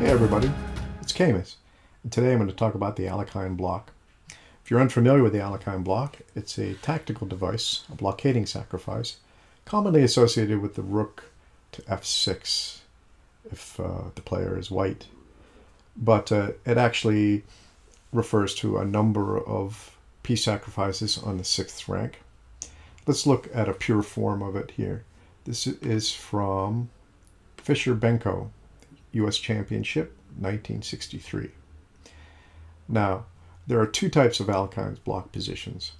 Hey everybody, it's Camus, and today I'm going to talk about the Alekhine Block. If you're unfamiliar with the Alekhine Block, it's a tactical device, a blockading sacrifice, commonly associated with the rook to f6 if the player is white. But it actually refers to a number of piece sacrifices on the 6th rank. Let's look at a pure form of it here. This is from Fischer-Benko, U.S. Championship, 1963. Now, there are two types of Alakine block positions.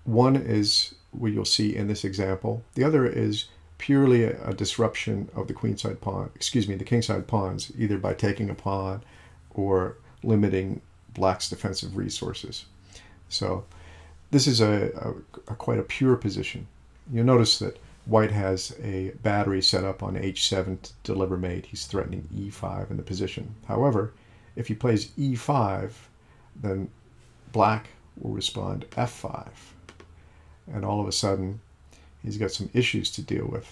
One is what you'll see in this example. The other is purely a disruption of the queenside pawn, the kingside pawns, either by taking a pawn or limiting black's defensive resources. So this is quite a pure position. You'll notice that white has a battery set up on h7 to deliver mate. He's threatening e5 in the position. However, if he plays e5, then black will respond f5. And all of a sudden, he's got some issues to deal with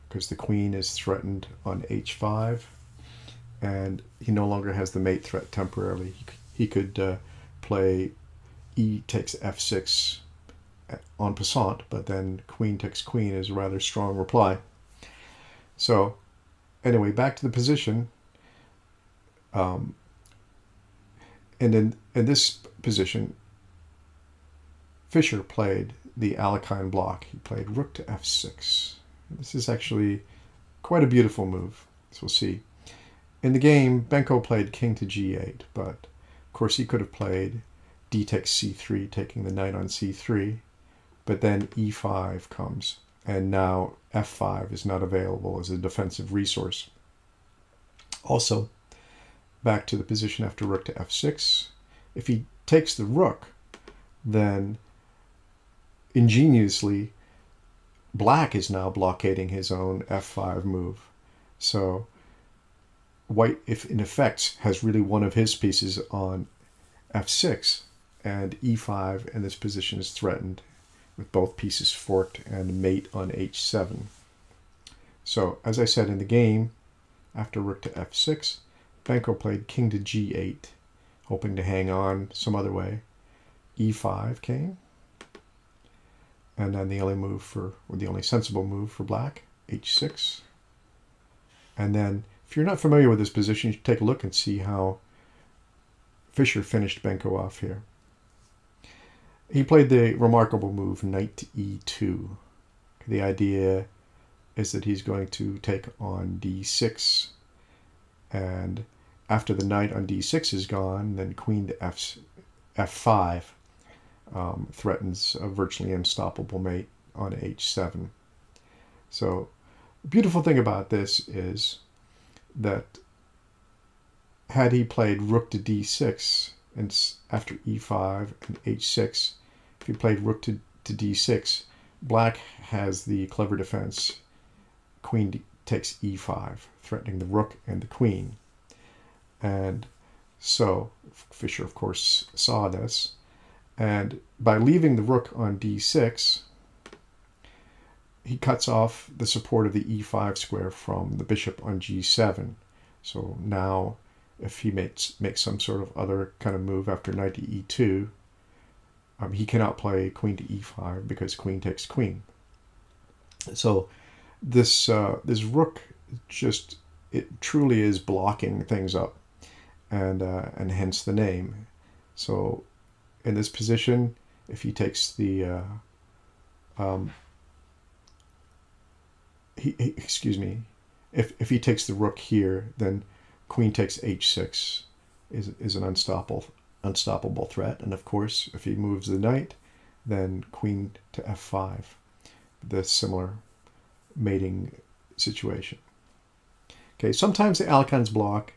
because the queen is threatened on h5, and he no longer has the mate threat temporarily. He could play e takes f6 en passant, but then queen takes queen is a rather strong reply. So anyway, back to the position. And in this position, Fischer played the Alekhine block. He played rook to f6. This is actually quite a beautiful move, as we'll see. In the game, Benko played king to g8, but of course he could have played d takes c3, taking the knight on c3. But then e5 comes, and now f5 is not available as a defensive resource. Also, back to the position after rook to f6. If he takes the rook, then ingeniously, black is now blockading his own f5 move. So white, if in effect, has really one of his pieces on f6, and e5 in this position is threatened, with both pieces forked and mate on h7. So, as I said in the game, after rook to f6, Benko played king to g8, hoping to hang on some other way. e5 came, and then the only sensible move for black, h6. And then, if you're not familiar with this position, you should take a look and see how Fischer finished Benko off here. He played the remarkable move knight to e2. The idea is that he's going to take on d6, and after the knight on d6 is gone, then queen to f5 threatens a virtually unstoppable mate on h7. So the beautiful thing about this is that had he played rook to d6, and after e5 and h6, if he played rook to d6, black has the clever defense. Queen takes e5, threatening the rook and the queen. And so Fischer, of course, saw this. And by leaving the rook on d6, he cuts off the support of the e5 square from the bishop on g7. So now, if he makes some sort of other kind of move after knight to e2, he cannot play queen to e5 because queen takes queen. So this rook it truly is blocking things up, and hence the name. So in this position, if he takes the if he takes the rook here, then queen takes h6 is an unstoppable threat. And of course, if he moves the knight, then queen to f5, the similar mating situation. Okay, sometimes the Alekhine block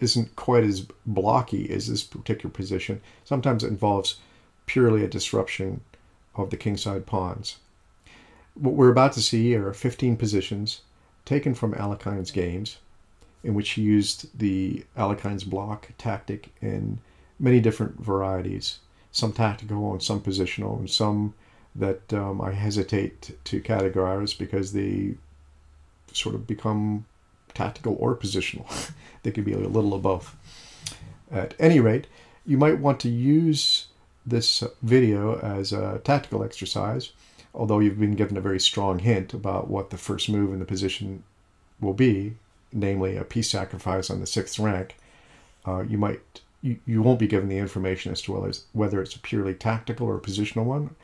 isn't quite as blocky as this particular position. Sometimes it involves purely a disruption of the kingside pawns. What we're about to see are 15 positions taken from Alakhine's games, in which he used the Alakhine's block tactic in many different varieties, some tactical and some positional, and some that I hesitate to categorize because they sort of become tactical or positional. They could be a little of both. At any rate, you might want to use this video as a tactical exercise, although you've been given a very strong hint about what the first move in the position will be, namely a peace sacrifice on the 6th rank. You won't be given the information as to whether it's a purely tactical or positional one.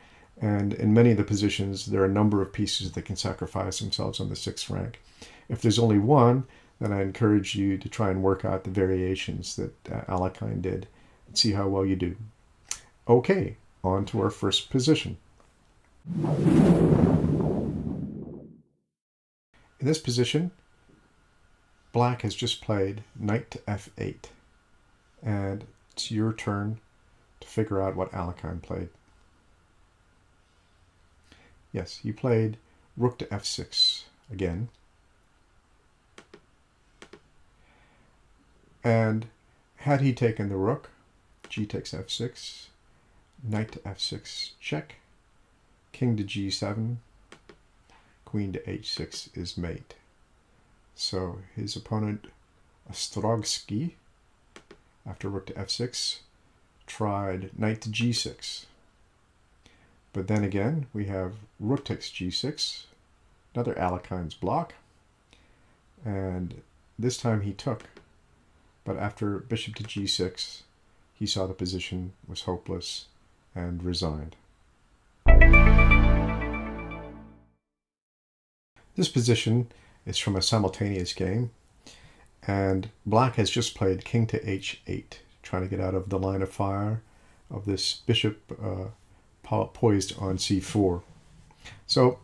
And in many of the positions, there are a number of pieces that can sacrifice themselves on the 6th rank. If there's only one, then I encourage you to try and work out the variations that Alakine did and see how well you do. Okay, on to our first position. In this position, Black has just played knight to f8, and it's your turn to figure out what Alakine played. Yes, you played rook to f6 again. And had he taken the rook, g takes f6, knight to f6 check, king to g7, queen to h6 is mate. So his opponent, Ostrogski, after rook to f6, tried knight to g6. But then again, we have rook takes g6, another Alekhine Block, and this time he took. But after bishop to g6, he saw the position was hopeless and resigned. This position is from a simultaneous game, and Black has just played king to h8, trying to get out of the line of fire of this bishop poised on c4. So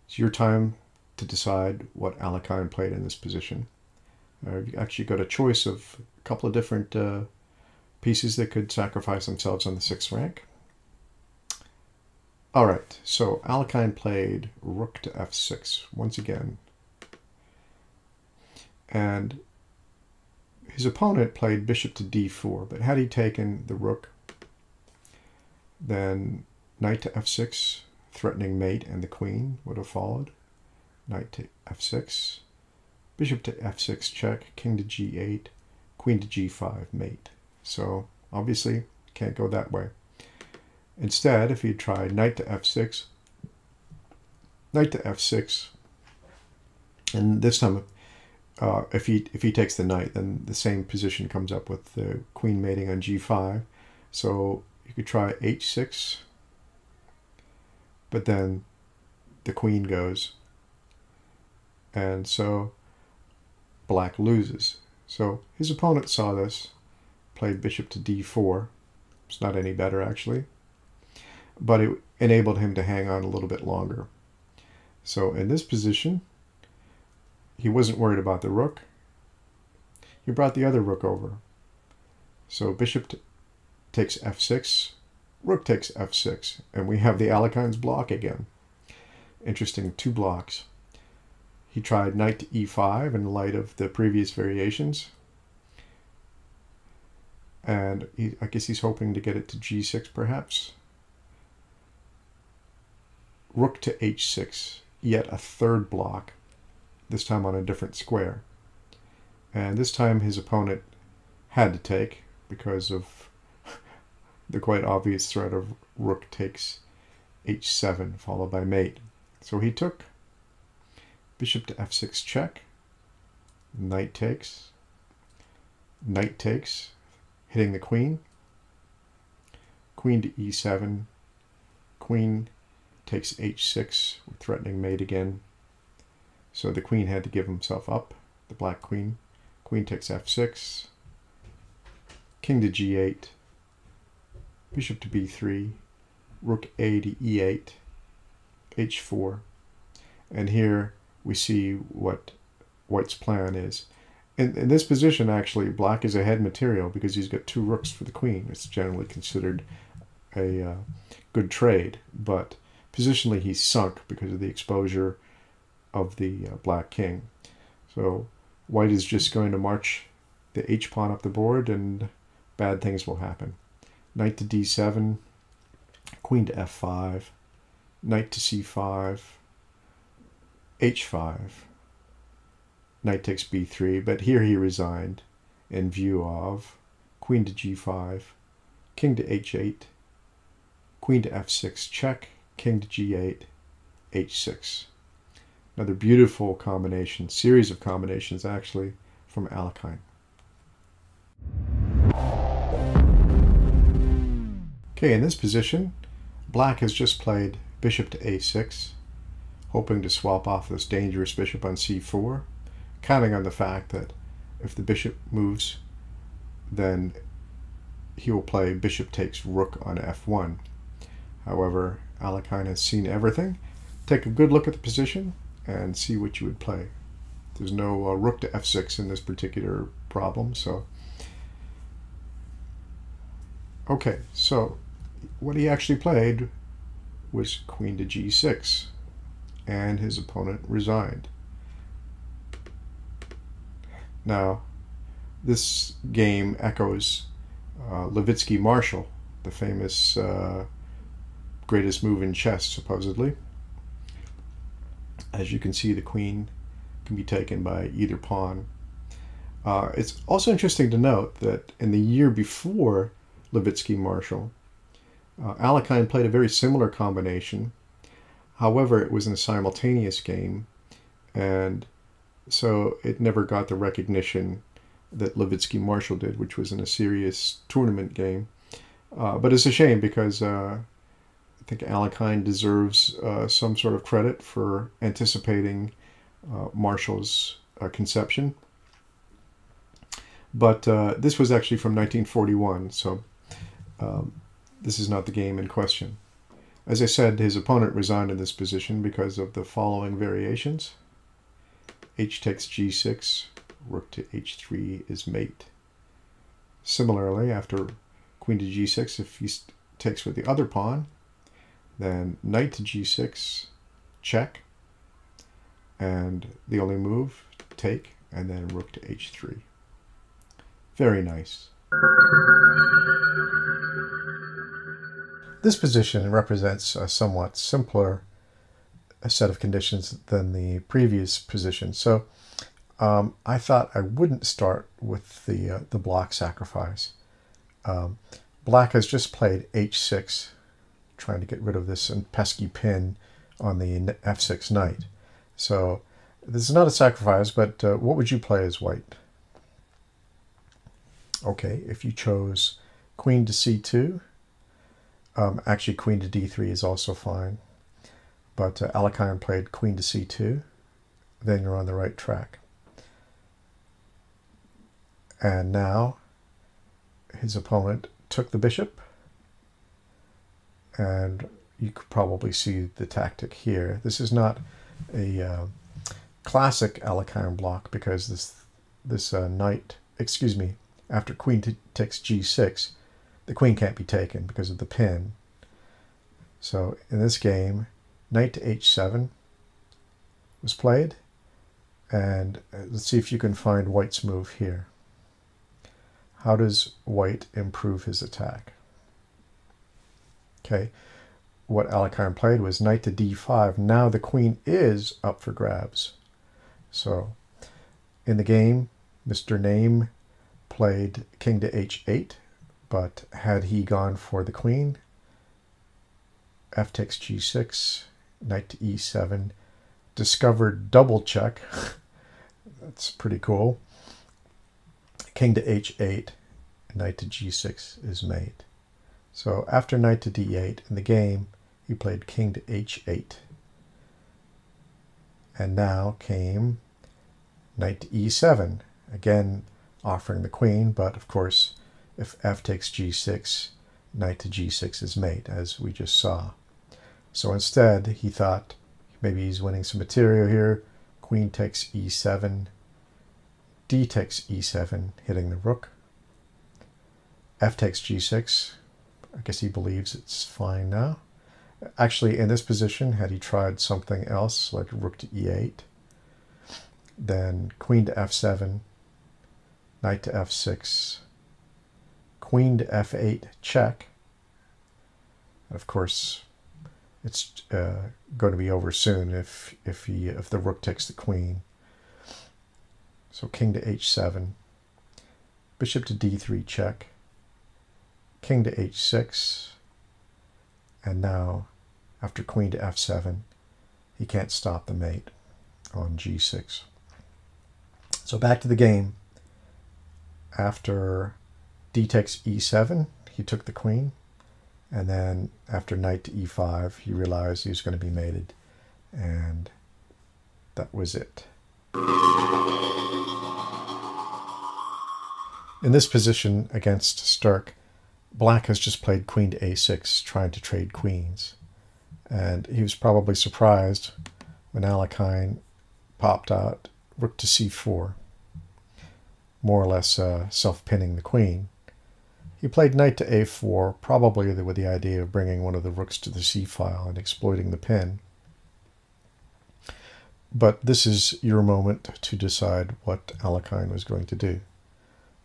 it's your time to decide what Alakine played in this position. You've actually got a choice of a couple of different pieces that could sacrifice themselves on the 6th rank. All right, so Alakine played rook to f6 once again. And his opponent played bishop to d4, but had he taken the rook, then knight to f6, threatening mate, and the queen would have followed. Knight to f6, bishop to f6 check, king to g8, queen to g5 mate. So obviously can't go that way. Instead, if he tried knight to f6, and this time if he takes the knight, then the same position comes up with the queen mating on g5. So you could try h6, but then the queen goes, and so Black loses. So his opponent saw this, played bishop to d4. It's not any better actually, but it enabled him to hang on a little bit longer. So in this position, he wasn't worried about the rook. He brought the other rook over. So bishop takes f6, rook takes f6, and we have the Alakine block again. Interesting, 2 blocks. He tried knight to e5 in light of the previous variations. And I guess he's hoping to get it to g6 perhaps. Rook to h6, yet a 3rd block, this time on a different square. And this time his opponent had to take because of the quite obvious threat of rook takes h7 followed by mate. So he took bishop to f6 check, knight takes, hitting the queen, queen to e7, queen takes h6, threatening mate again. So the queen had to give himself up, the black queen. Queen takes f6, king to g8, bishop to b3, rook a to e8, h4. And here we see what white's plan is. In this position, actually, black is ahead material because he's got 2 rooks for the queen. It's generally considered a good trade, but positionally he's sunk because of the exposure of the black king. So white is just going to march the h-pawn up the board and bad things will happen. Knight to d7, queen to f5, knight to c5, h5, knight takes b3, but here he resigned in view of queen to g5, king to h8, queen to f6 check, king to g8, h6. Another beautiful combination, series of combinations actually, from Alakine. Okay, in this position, black has just played bishop to a6, hoping to swap off this dangerous bishop on c4, counting on the fact that if the bishop moves, then he will play bishop takes rook on f1. However, Alakine has seen everything. Take a good look at the position and see what you would play. There's no rook to f6 in this particular problem, so... Okay, so what he actually played was queen to g6, and his opponent resigned. Now, this game echoes Levitsky-Marshall, the famous greatest move in chess, supposedly. As you can see, the queen can be taken by either pawn. It's also interesting to note that in the year before Levitsky-Marshall, Alakine played a very similar combination. However, it was in a simultaneous game, and so it never got the recognition that Levitsky-Marshall did, which was in a serious tournament game. But it's a shame because I think Alakine deserves some sort of credit for anticipating Marshall's conception. But this was actually from 1941, so this is not the game in question. As I said, his opponent resigned in this position because of the following variations. H takes g6, rook to h3 is mate. Similarly, after queen to g6, if he takes with the other pawn, then knight to g6, check, and the only move, take, and then rook to h3. Very nice. This position represents a somewhat simpler set of conditions than the previous position. So I thought I wouldn't start with the block sacrifice. Black has just played h6, trying to get rid of this pesky pin on the f6 knight. So this is not a sacrifice, but what would you play as white? Okay, if you chose queen to c2, actually queen to d3 is also fine, but Alakine played queen to c2, then you're on the right track. And now his opponent took the bishop, and you could probably see the tactic here. This is not a classic Alekhine block because this knight, excuse me, after queen takes g6, the queen can't be taken because of the pin. So in this game, knight to h7 was played, and let's see if you can find white's move here. How does white improve his attack? Okay, what Alakine played was knight to d5. Now the queen is up for grabs. So in the game, Mr. Name played king to h8, but had he gone for the queen, f takes g6, knight to e7, discovered double check. That's pretty cool. King to h8, knight to g6 is mate. So after knight to d8 in the game, he played king to h8. And now came knight to e7, again offering the queen, but of course, if f takes g6, knight to g6 is mate, as we just saw. So instead, he thought maybe he's winning some material here. Queen takes e7, d takes e7, hitting the rook. F takes g6. I guess he believes it's fine now. Actually, in this position, had he tried something else, like rook to e8, then queen to f7, knight to f6, queen to f8, check. And of course, it's going to be over soon if the rook takes the queen. So king to h7, bishop to d3 check, king to h6, and now after queen to f7, he can't stop the mate on g6. So back to the game. After d takes e7, he took the queen, and then after knight to e5, he realized he was going to be mated, and that was it. In this position against Stark, Black has just played queen to a6, trying to trade queens. And he was probably surprised when Alakine popped out rook to c4, more or less self-pinning the queen. He played knight to a4, probably with the idea of bringing one of the rooks to the c-file and exploiting the pin. But this is your moment to decide what Alakine was going to do.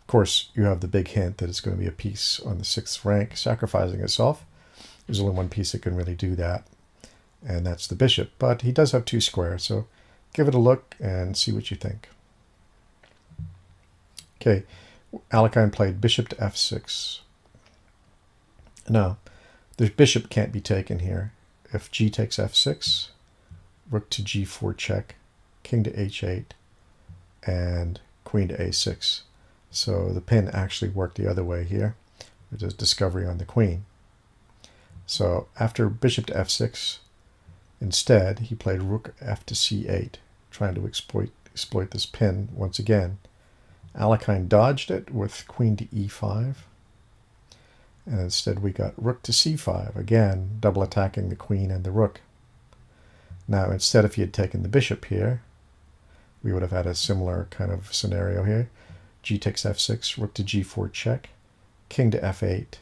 Of course, you have the big hint that it's going to be a piece on the 6th rank sacrificing itself. There's only one piece that can really do that, and that's the bishop. But he does have 2 squares, so give it a look and see what you think. Okay, Alakine played bishop to f6. Now, the bishop can't be taken here. If g takes f6, rook to g4 check, king to h8, and queen to a6. So the pin actually worked the other way here. There's a discovery on the queen. So after bishop to f6, instead he played rook f to c8, trying to exploit this pin once again. Alakine dodged it with queen to e5, and instead we got rook to c5, again double attacking the queen and the rook. Now instead, if he had taken the bishop here, we would have had a similar kind of scenario here. G takes f6, rook to g4 check, king to f8,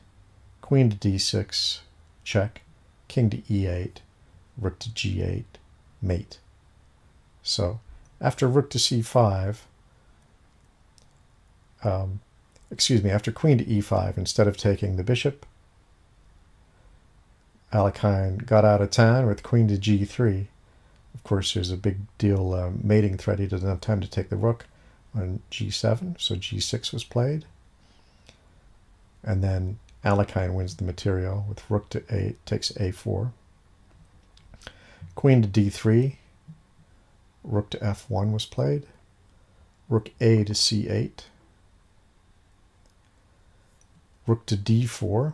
queen to d6 check, king to e8, rook to g8, mate. So after rook to c5, after queen to e5, instead of taking the bishop, Alakine got out of town with queen to g3. Of course, there's a big deal mating threat. He doesn't have time to take the rook on g7, so g6 was played. And then Alakine wins the material with rook to a takes a4. Queen to d3, rook to f1 was played. Rook a to c8. Rook to d4.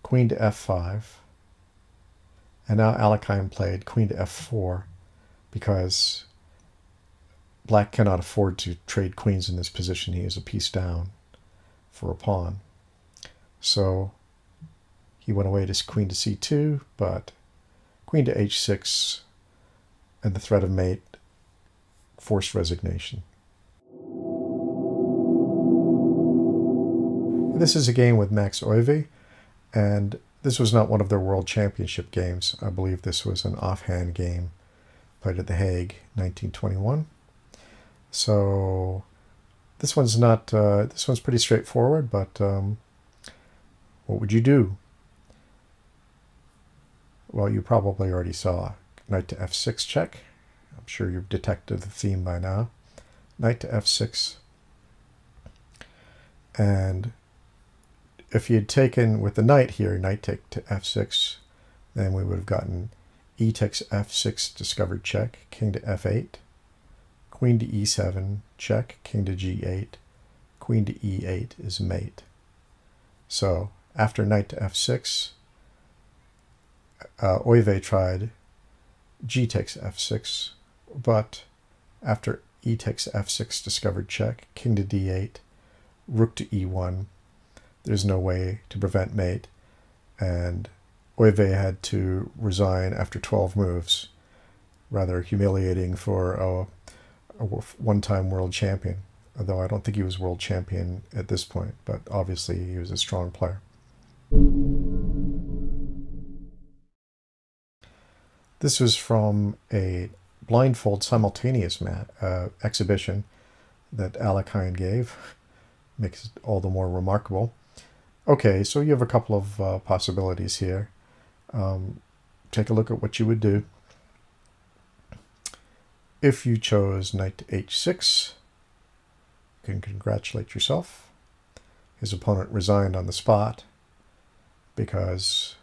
Queen to f5. And now Alakine played queen to f4 because Black cannot afford to trade queens in this position. He is a piece down for a pawn. So he went away to queen to c2, but queen to h6 and the threat of mate forced resignation. This is a game with Max Euwe, and this was not one of their World Championship games. I believe this was an offhand game played at The Hague, 1921. So this one's not. This one's pretty straightforward. But what would you do? Well, you probably already saw knight to f6 check. I'm sure you've detected the theme by now. Knight to f6, and if you had taken with the knight here, knight take to f6, then we would have gotten e takes f6 discovered check, king to f8, queen to e7 check, king to g8, queen to e8 is mate. So after knight to f6, Euwe tried g takes f6, but after e takes f6 discovered check, king to d8, rook to e1, there's no way to prevent mate, and Euwe had to resign after 12 moves. Rather humiliating for a one-time world champion, although I don't think he was world champion at this point, but obviously he was a strong player. This was from a blindfold simultaneous exhibition that Alakine gave. Makes it all the more remarkable. Okay, so you have a couple of possibilities here. Take a look at what you would do. If you chose knight to h6, you can congratulate yourself. His opponent resigned on the spot because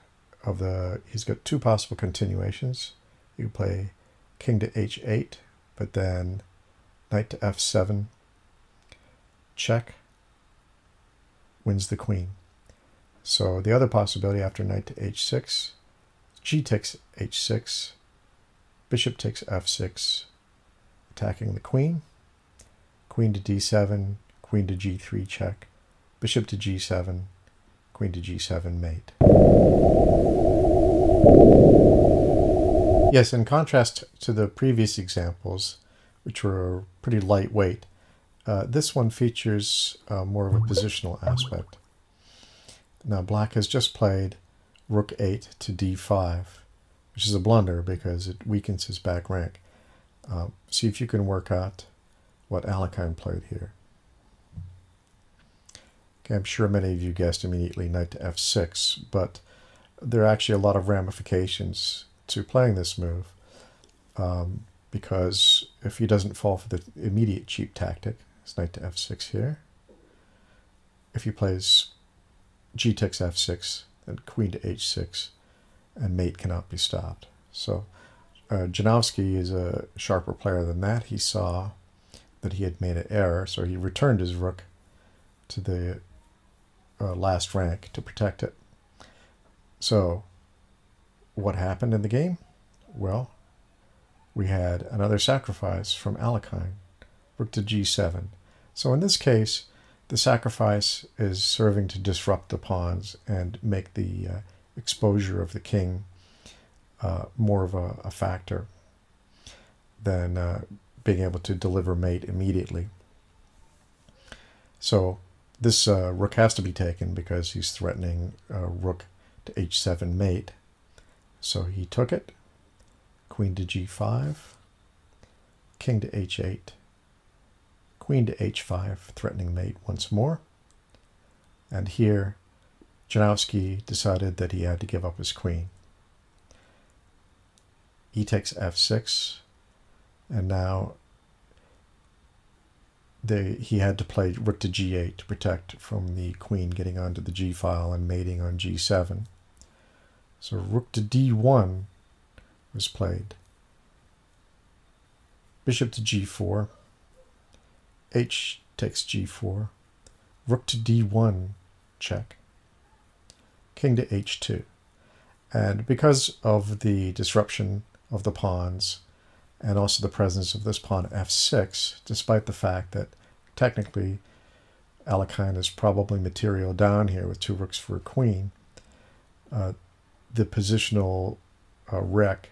of he's got two possible continuations. You play king to h8, but then knight to f7, check, wins the queen. So the other possibility after knight to h6, g takes h6, bishop takes f6, attacking the queen, queen to d7, queen to g3 check, bishop to g7, queen to g7 mate. Yes, in contrast to the previous examples, which were pretty lightweight, this one features more of a positional aspect. Now black has just played rook 8 to d5, which is a blunder because it weakens his back rank. See if you can work out what Alakine played here. Okay, I'm sure many of you guessed immediately knight to f6, but there are actually a lot of ramifications to playing this move, because if he doesn't fall for the immediate cheap tactic, it's knight to f6 here. If he plays g takes f6, then queen to h6, and mate cannot be stopped. So Janowski is a sharper player than that. He saw that he had made an error, so he returned his rook to the last rank to protect it. So what happened in the game? Well, we had another sacrifice from Alakine, rook to g7. So in this case, the sacrifice is serving to disrupt the pawns and make the exposure of the king more of a factor than being able to deliver mate immediately. So this rook has to be taken because he's threatening rook to h7 mate. So he took it, queen to g5, king to h8, queen to h5, threatening mate once more. And here, Janowski decided that he had to give up his queen. He takes f6, and now he had to play rook to g8 to protect from the queen getting onto the g file and mating on g7. So rook to d1 was played. Bishop to g4, h takes g4, rook to d1 check, king to h2. And because of the disruption of the pawns and also the presence of this pawn f6, despite the fact that technically Alakine is probably material down here with two rooks for a queen, the positional wreck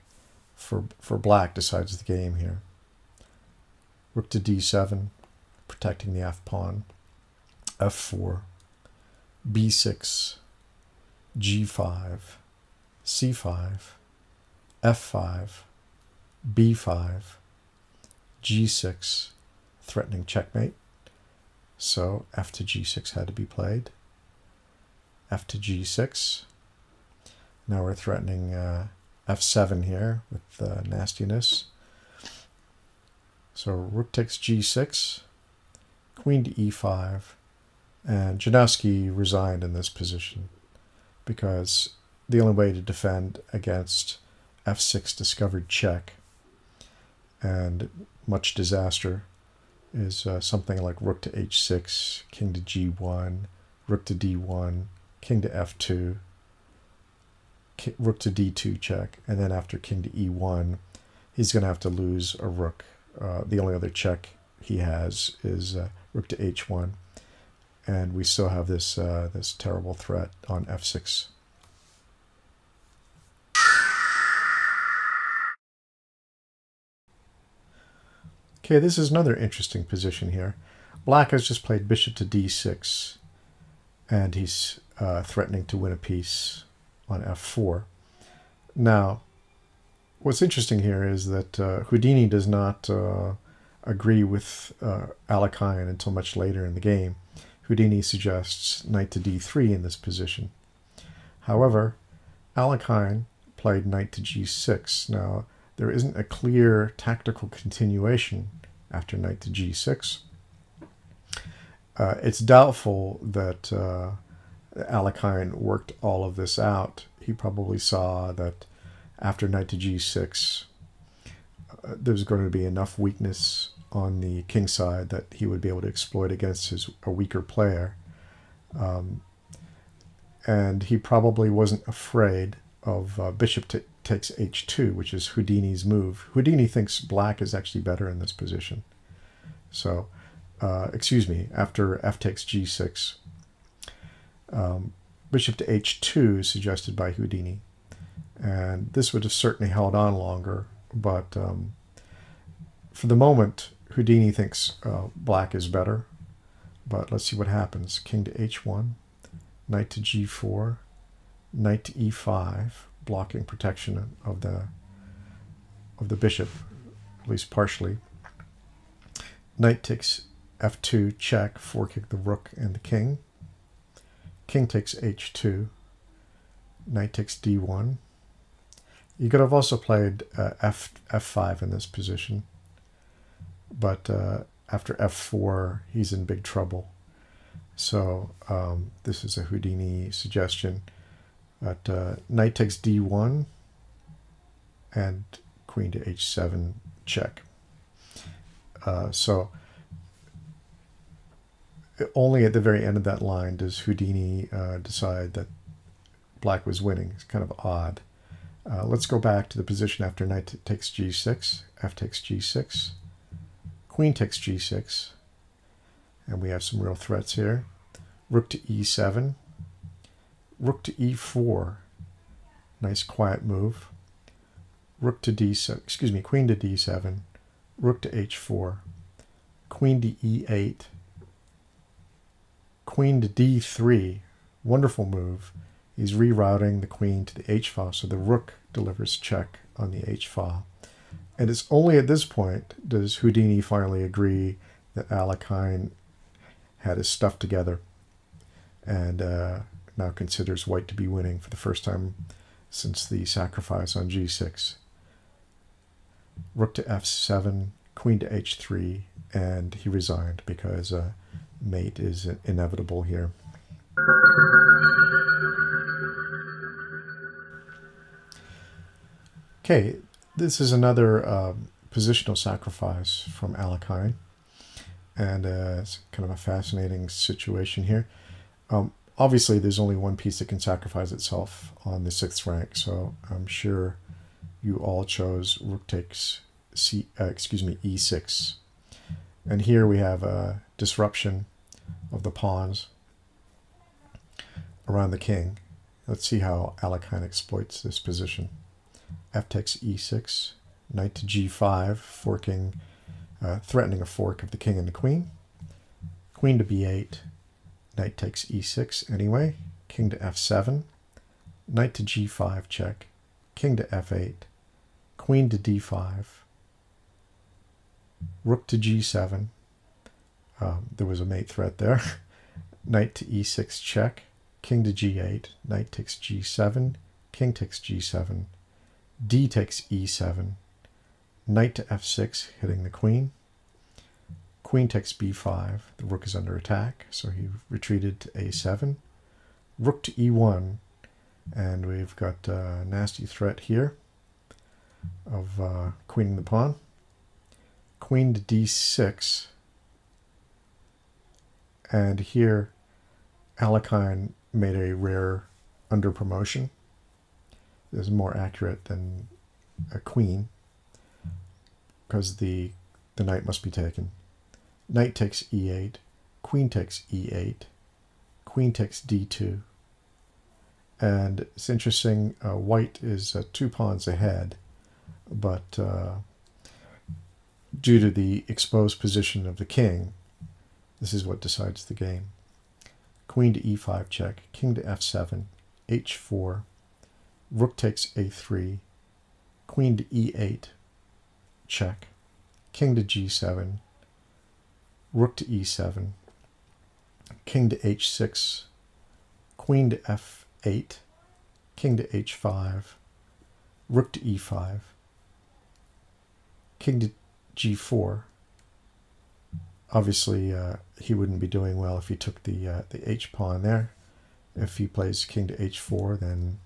for black decides the game here. Rook to d7, protecting the f-pawn, f4, b6, g5, c5, f5, b5, g6, threatening checkmate. So f to g6 had to be played. F to g6. Now we're threatening f7 here with nastiness. So rook takes g6, queen to e5, and Janowski resigned in this position because the only way to defend against f6 discovered check and much disaster is something like rook to h6, king to g1, rook to d1, king to f2, rook to d2 check, and then after king to e1, he's going to have to lose a rook. The only other check he has is rook to h1, and we still have this this terrible threat on f6. Okay, this is another interesting position here. Black has just played bishop to d6, and he's threatening to win a piece on f4. Now, what's interesting here is that Houdini does not agree with Alakine until much later in the game. Houdini suggests knight to d3 in this position. However, Alakine played knight to g6. Now, there isn't a clear tactical continuation after knight to g6. It's doubtful that Alakine worked all of this out. He probably saw that after knight to g6, there's going to be enough weakness on the king side that he would be able to exploit against a weaker player. And he probably wasn't afraid of bishop takes h2, which is Houdini's move. Houdini thinks black is actually better in this position. So, excuse me, after f takes g6, bishop to h2 is suggested by Houdini. And this would have certainly held on longer, but for the moment, Houdini thinks black is better. But let's see what happens. King to h1, knight to g4, knight to e5, blocking protection of the bishop, at least partially. Knight takes f2, check, forking the rook and the king. King takes h2, knight takes d1. You could have also played f5 in this position, but after f4, he's in big trouble. So this is a Houdini suggestion. But knight takes d1 and queen to h7 check. So only at the very end of that line does Houdini decide that black was winning. It's kind of odd. Let's go back to the position after knight takes g6, f takes g6, queen takes g6, and we have some real threats here. Rook to e7, rook to e4, nice quiet move. Rook to d7, excuse me, queen to d7, rook to h4, queen to e8, queen to d3, wonderful move. He's rerouting the queen to the h-file, so the rook delivers check on the h-file. And it's only at this point does Houdini finally agree that Alakine had his stuff together and now considers white to be winning for the first time since the sacrifice on g6. Rook to f7, queen to h3, and he resigned because mate is inevitable here. Okay, this is another positional sacrifice from Alakine, and it's kind of a fascinating situation here. Obviously, there's only one piece that can sacrifice itself on the 6th rank, so I'm sure you all chose rook takes e6. And here we have a disruption of the pawns around the king. Let's see how Alakine exploits this position. F takes e6, knight to g5, forking, threatening a fork of the king and the queen. Queen to b8, knight takes e6 anyway. King to f7, knight to g5 check, king to f8, queen to d5, rook to g7. There was a mate threat there. Knight to e6 check, king to g8, knight takes g7, king takes g7, d takes e7, knight to f6 hitting the queen, queen takes b5, the rook is under attack, so he retreated to a7, rook to e1, and we've got a nasty threat here of queening the pawn, queen to d6, and here Alakine made a rare under promotion. This is more accurate than a queen because the knight must be taken. Knight takes e8, queen takes e8, queen takes d2. And it's interesting, white is 2 pawns ahead, but due to the exposed position of the king, this is what decides the game. Queen to e5 check, king to f7, h4, rook takes a3, queen to e8 check, king to g7, rook to e7, king to h6, queen to f8, king to h5, rook to e5, king to g4. Obviously, he wouldn't be doing well if he took the h pawn there. If he plays king to h4, then,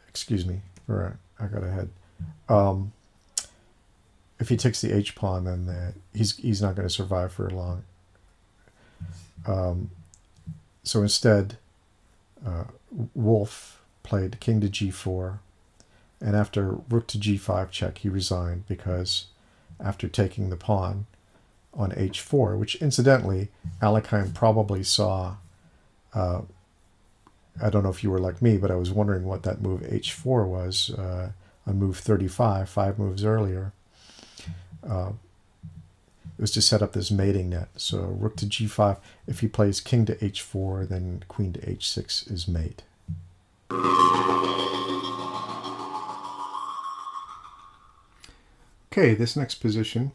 excuse me, I got ahead. If he takes the h pawn, then he's not going to survive for long. So instead, Wolf played king to g4, and after rook to g5 check, he resigned because after taking the pawn on h4, which incidentally, Alakine probably saw. I don't know if you were like me, but I was wondering what that move h4 was on move 35, 5 moves earlier. It was to set up this mating net. So rook to g5. If he plays king to h4, then queen to h6 is mate. Okay, this next position,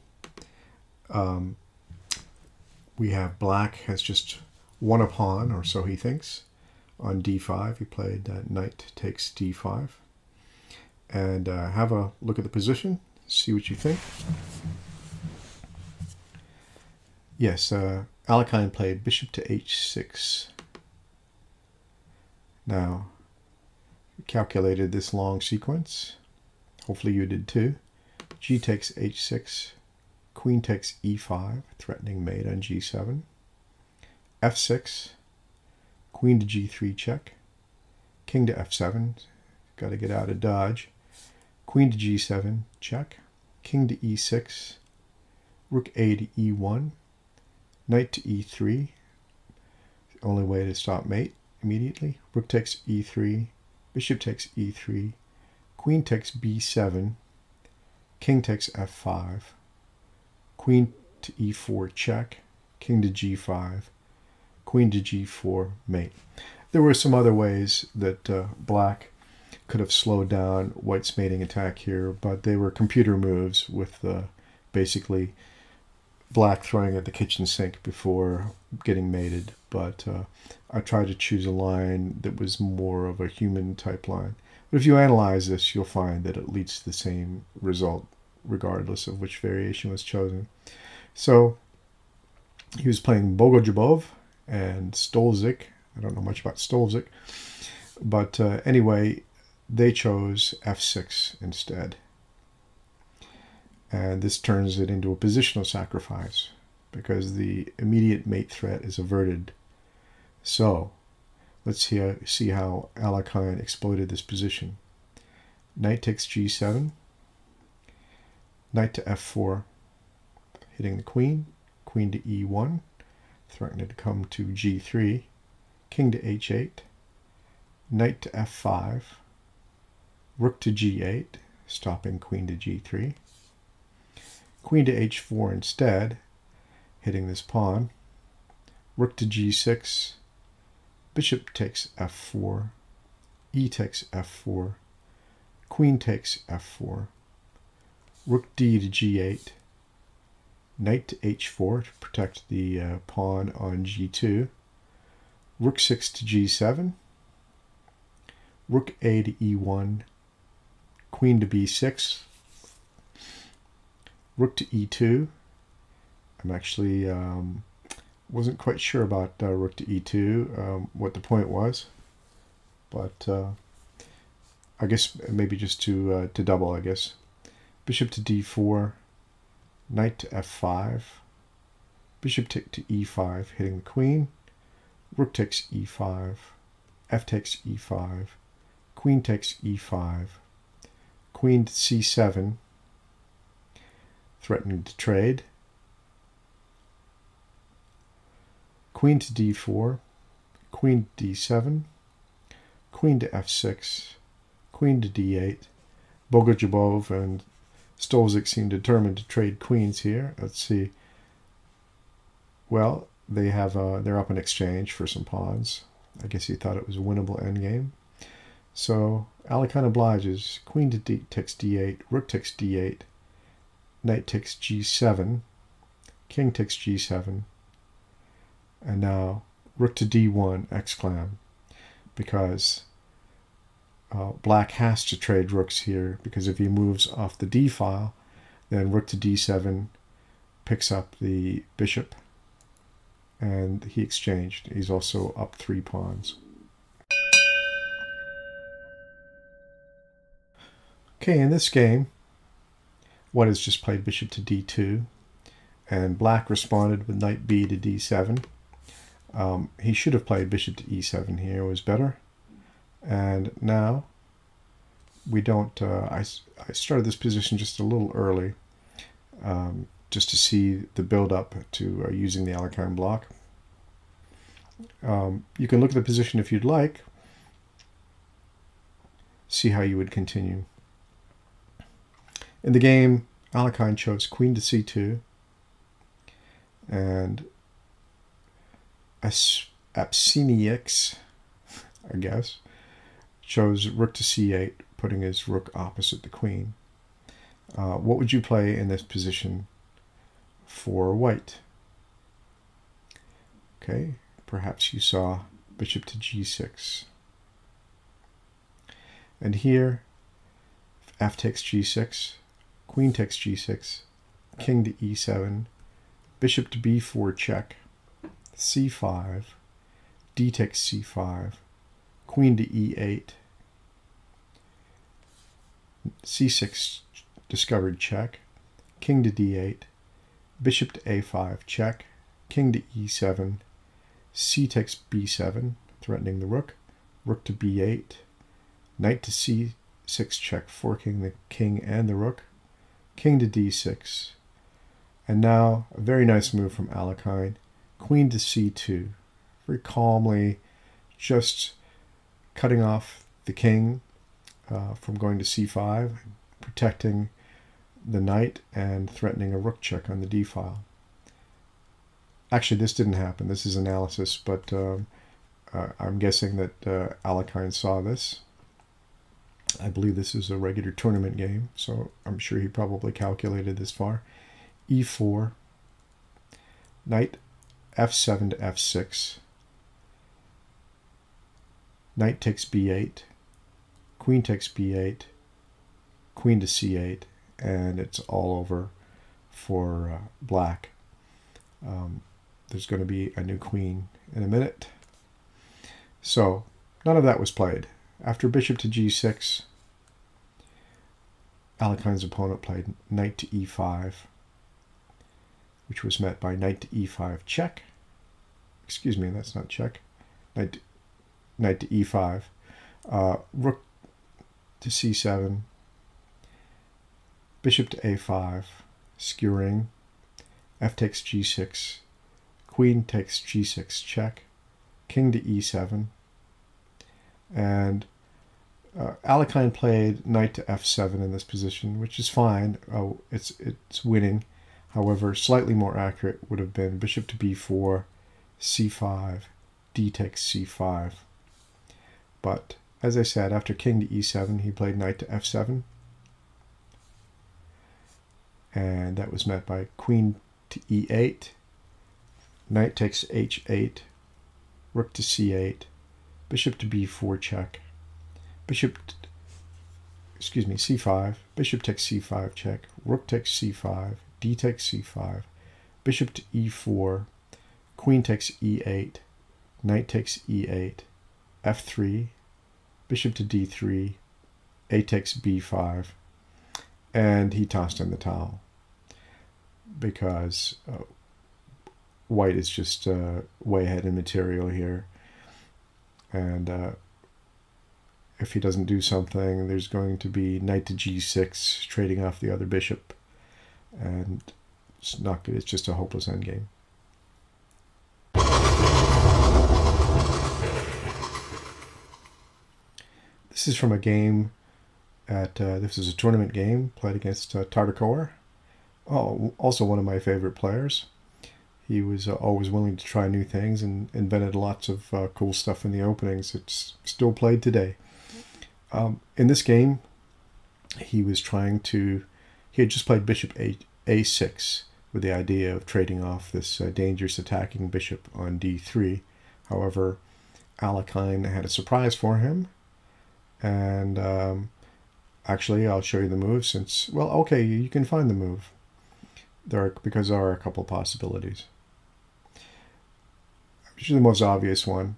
we have black has just won a pawn, or so he thinks. On d5, he played knight takes d5. And have a look at the position, see what you think. Yes, Alakine played bishop to h6. Now, calculated this long sequence. Hopefully you did too. G takes h6, queen takes e5, threatening mate on g7. f6, queen to g3 check, king to f7, got to get out of dodge, queen to g7 check, king to e6, rook a to e1, knight to e3, only way to stop mate immediately, rook takes e3, bishop takes e3, queen takes b7, king takes f5, queen to e4 check, king to g5, queen to g4 mate. There were some other ways that black could have slowed down white's mating attack here, but they were computer moves with basically black throwing at the kitchen sink before getting mated. But I tried to choose a line that was more of a human type line. But if you analyze this, you'll find that it leads to the same result, regardless of which variation was chosen. So he was playing Bogojubov and Stolzik. I don't know much about Stolzik. But anyway, they chose f6 instead. And this turns it into a positional sacrifice because the immediate mate threat is averted. So let's see how Alakine exploited this position. Knight takes g7, knight to f4, hitting the queen, queen to e1, threatening to come to g3, king to h8, knight to f5, rook to g8, stopping queen to g3, queen to h4 instead, hitting this pawn, rook to g6, bishop takes f4, e takes f4, queen takes f4, rook d to g8, knight to h4 to protect the pawn on g2, rook 6 to g7, rook a to e1, queen to b6, rook to e2. I'm actually wasn't quite sure about rook to e2, what the point was, but I guess maybe just to double, I guess. Bishop to d4, knight to f5, bishop to e5, hitting the queen, rook takes e5, f takes e5, queen takes e5, queen to c7, threatening to trade, queen to d4, queen to d7, queen to f6, queen to d8. Bogojubov and Stolzik seem determined to trade queens here. Let's see. Well, they have they're up in exchange for some pawns. I guess he thought it was a winnable endgame. So Alakine obliges. Queen to takes d8, rook takes d8, knight takes g7, king takes g7, and now rook to d1 exclam, because black has to trade rooks here, because if he moves off the d file, then rook to d7 picks up the bishop, and he exchanged. He's also up 3 pawns. Okay, in this game, white has just played bishop to d2, and black responded with knight b to d7. He should have played bishop to e7 here, it was better. And now we don't, I started this position just a little early, just to see the build up to using the Alekhine block. You can look at the position if you'd like, see how you would continue. In the game, Alakine chose queen to c2, and Apsiniix, I guess, chose rook to c8, putting his rook opposite the queen. What would you play in this position for white? Okay, perhaps you saw bishop to g6. And here, f takes g6, queen takes g6, king to e7, bishop to b4 check, c5, d takes c5, queen to e8, c6 discovered check, king to d8, bishop to a5 check, king to e7, c takes b7, threatening the rook, rook to b8, knight to c6 check, forking the king and the rook, king to d6, and now a very nice move from Alakine, queen to c2, very calmly just cutting off the king from going to c5, protecting the knight and threatening a rook check on the d file. Actually, this didn't happen. This is analysis, but I'm guessing that Alakine saw this. I believe this is a regular tournament game, so I'm sure he probably calculated this far. e4, knight f7 to f6, knight takes b8, queen takes b8, queen to c8, and it's all over for black. There's going to be a new queen in a minute. So none of that was played. After bishop to g6, Alakine's opponent played knight to e5, which was met by knight to e5 check. Excuse me, that's not check. Knight to e5. Rook to c7. Bishop to a5. Skewering. F takes g6. Queen takes g6 check. King to e7. And Alakine played knight to f7 in this position, which is fine. It's winning. However, slightly more accurate would have been bishop to b4, c5, d takes c5. But as I said, after king to e7, he played knight to f7. And that was met by queen to e8, knight takes h8, rook to c8, bishop to b4 check, c5, bishop takes c5 check, rook takes c5, d takes c5, bishop to e4, queen takes e8, knight takes e8, f3, bishop to d3, a takes b5, and he tossed in the towel because white is just way ahead in material here, and if he doesn't do something, there's going to be knight to g6 trading off the other bishop, and it's not good. It's just a hopeless endgame. This is from a game this is a tournament game played against Tartakower. Oh, also one of my favorite players. He was always willing to try new things and invented lots of cool stuff in the openings. It's still played today. In this game, he had just played bishop a6 with the idea of trading off this dangerous attacking bishop on d3. However, Alakine had a surprise for him. And actually, I'll show you the move since, well, okay, you can find the move. Because there are a couple possibilities. Usually the most obvious one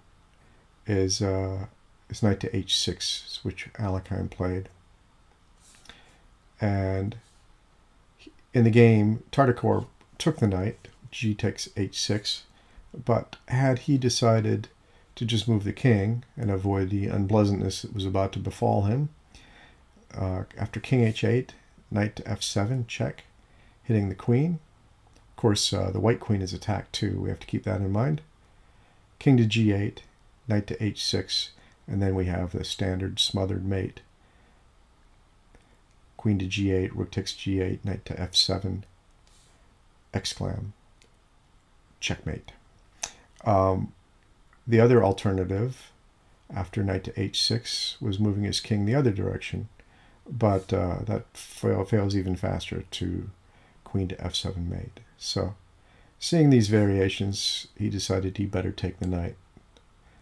is knight to h6, which Alakine played. And in the game, Tartacore took the knight, g takes h6, but had he decided to just move the king and avoid the unpleasantness that was about to befall him, after king h8, knight to f7, check, hitting the queen. Of course, the white queen is attacked too. We have to keep that in mind. King to g8, knight to h6, and then we have the standard smothered mate. Queen to g8, rook takes g8, knight to f7, exclam, checkmate. The other alternative, after knight to h6, was moving his king the other direction, but that fails even faster to queen to f7 mate. So, seeing these variations, he decided he better take the knight.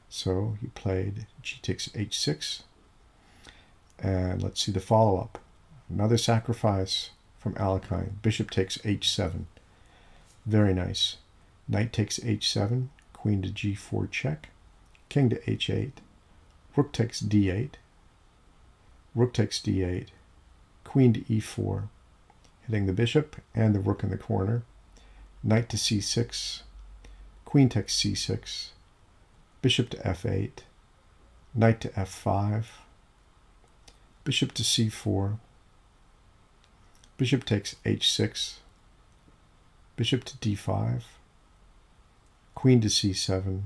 So he played g takes h6, and let's see the follow-up. Another sacrifice from Alakine. Bishop takes h7. Very nice. Knight takes h7, queen to g4 check, king to h8, rook takes d8, rook takes d8, queen to e4, hitting the bishop and the rook in the corner, knight to c6, queen takes c6, bishop to f8, knight to f5, bishop to c4, bishop takes h6, bishop to d5, queen to c7,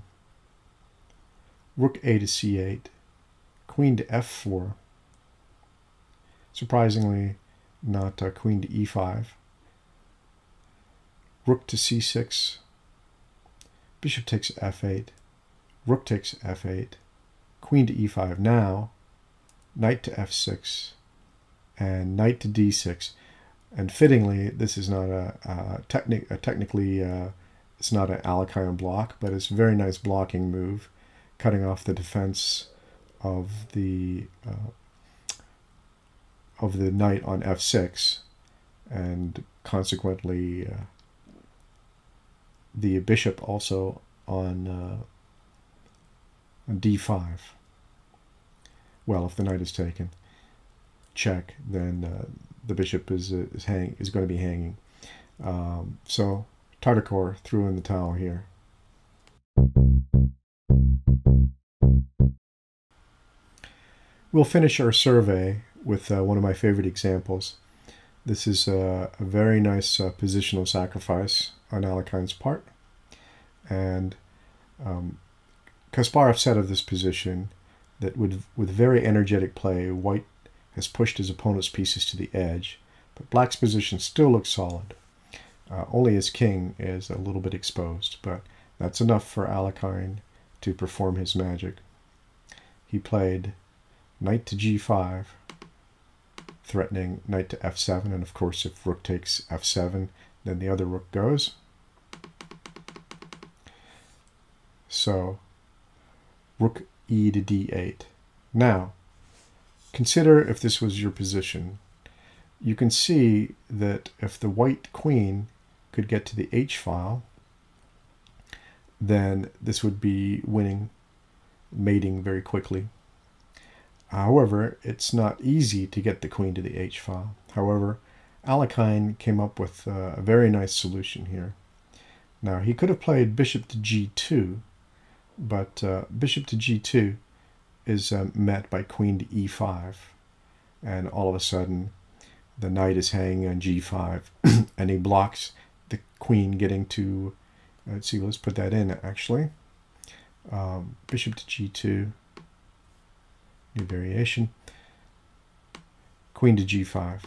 rook a to c8, queen to f4, surprisingly not queen to e5, rook to c6, bishop takes f8, rook takes f8, queen to e5 now, knight to f6, and knight to d6. And fittingly, this is not technically it's not an Alekhine block, but it's a very nice blocking move, cutting off the defense of the knight on f6, and consequently the bishop also on d5. Well, if the knight is taken, check, then the bishop is going to be hanging. So Tartacore threw in the towel here. We'll finish our survey with one of my favorite examples. This is a very nice positional sacrifice on Alakine's part. And Kasparov said of this position that with very energetic play, white has pushed his opponent's pieces to the edge, but black's position still looks solid. Only his king is a little bit exposed, but that's enough for Alakine to perform his magic. He played knight to g5, threatening knight to f7, and of course if rook takes f7, then the other rook goes. So rook e to d8. Now, consider if this was your position. You can see that if the white queen could get to the h-file, then this would be winning, mating very quickly. However, it's not easy to get the queen to the h-file. However, Alakine came up with a very nice solution here. Now, he could have played bishop to g2, but bishop to g2 is met by queen to e5, and all of a sudden the knight is hanging on g5 and he blocks the queen getting to, let's see, let's put that in actually, bishop to g2, new variation, queen to g5,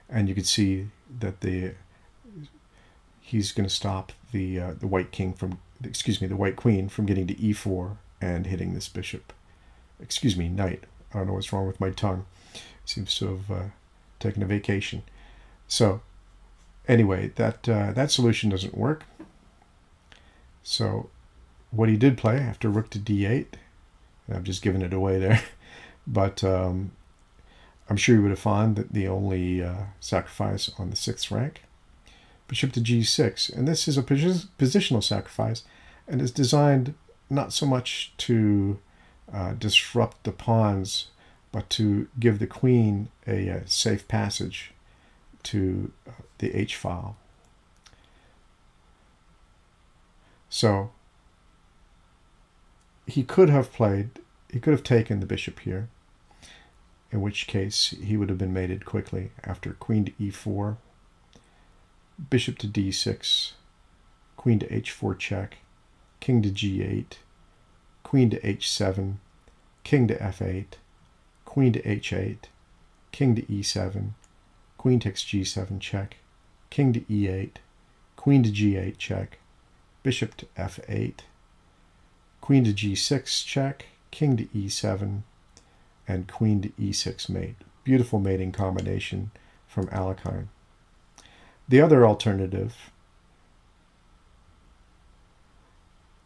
and you can see that he's going to stop the white king from, the white queen from getting to e4 and hitting this bishop. Knight. I don't know what's wrong with my tongue. It seems to have taken a vacation. So anyway, that solution doesn't work. So what he did play after rook to d8, and I've just given it away there, but I'm sure you would have found that the only sacrifice on the 6th rank, bishop to g6, and this is a positional sacrifice, and is designed not so much to disrupt the pawns, but to give the queen a safe passage to the h file. So he could have taken the bishop here, in which case he would have been mated quickly after queen to e4, bishop to d6, queen to h4 check, king to g8, queen to h7, king to f8, queen to h8, king to e7, queen takes g7 check, king to e8, queen to g8 check, bishop to f8, queen to g6 check, king to e7, and queen to e6 mate. Beautiful mating combination from Alakine. The other alternative,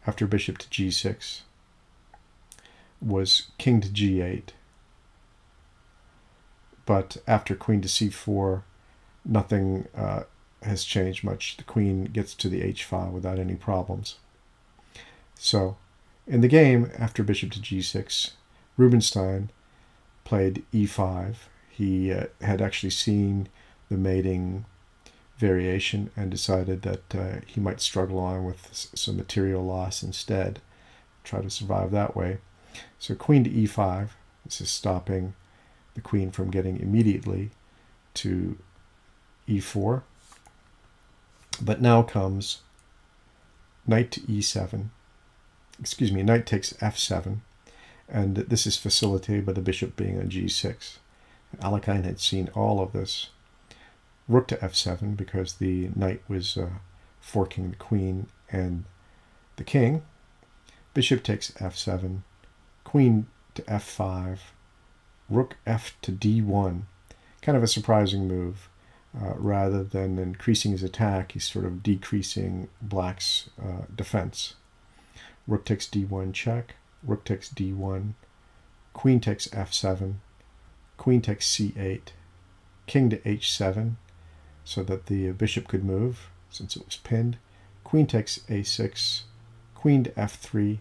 after bishop to g6, was king to g8. But after queen to c4, nothing has changed much. The queen gets to the h file without any problems. So, in the game, after bishop to g6, Rubinstein played e5. He had actually seen the mating variation and decided that he might struggle on with some material loss instead, try to survive that way. So queen to e5, this is stopping the queen from getting immediately to e4. But now comes knight to e7, excuse me, knight takes f7, and this is facilitated by the bishop being on g6. Alakine had seen all of this. Rook to f7 because the knight was forking the queen and the king. Bishop takes f7, queen to f5, rook f to d1. Kind of a surprising move. Rather than increasing his attack, he's sort of decreasing black's defense. Rook takes d1 check, rook takes d1, queen takes f7, queen takes c8, king to h7, so that the bishop could move since it was pinned, queen takes a6, queen to f3,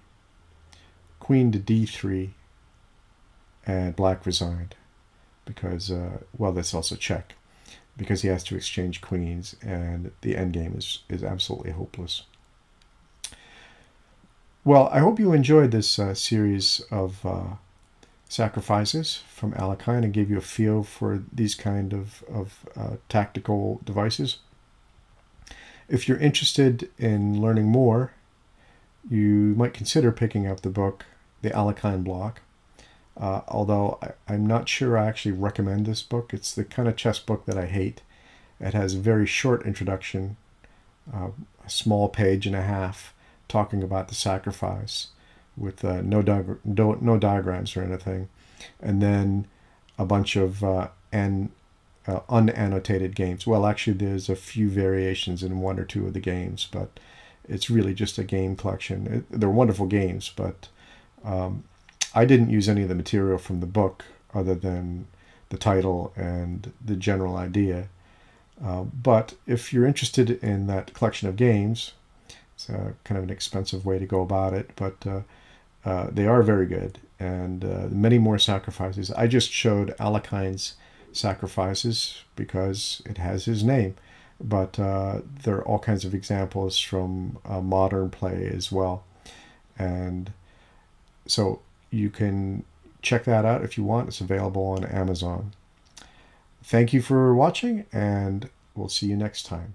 queen to d3, and black resigned because, well, that's also check, because he has to exchange queens and the endgame is absolutely hopeless. Well, I hope you enjoyed this series of sacrifices from Alakine and gave you a feel for these kind of tactical devices. If you're interested in learning more, you might consider picking up the book, The Alekhine Block. Although I'm not sure I actually recommend this book. It's the kind of chess book that I hate. It has a very short introduction, a small page and a half, talking about the sacrifice with no diagrams or anything, and then a bunch of unannotated games. Well, actually, there's a few variations in one or two of the games, but it's really just a game collection. They're wonderful games, but I didn't use any of the material from the book other than the title and the general idea. But if you're interested in that collection of games, it's kind of an expensive way to go about it, but they are very good, and many more sacrifices. I just showed Alakine's sacrifices because it has his name, but there are all kinds of examples from modern play as well. And so you can check that out if you want. It's available on Amazon. Thank you for watching, and we'll see you next time.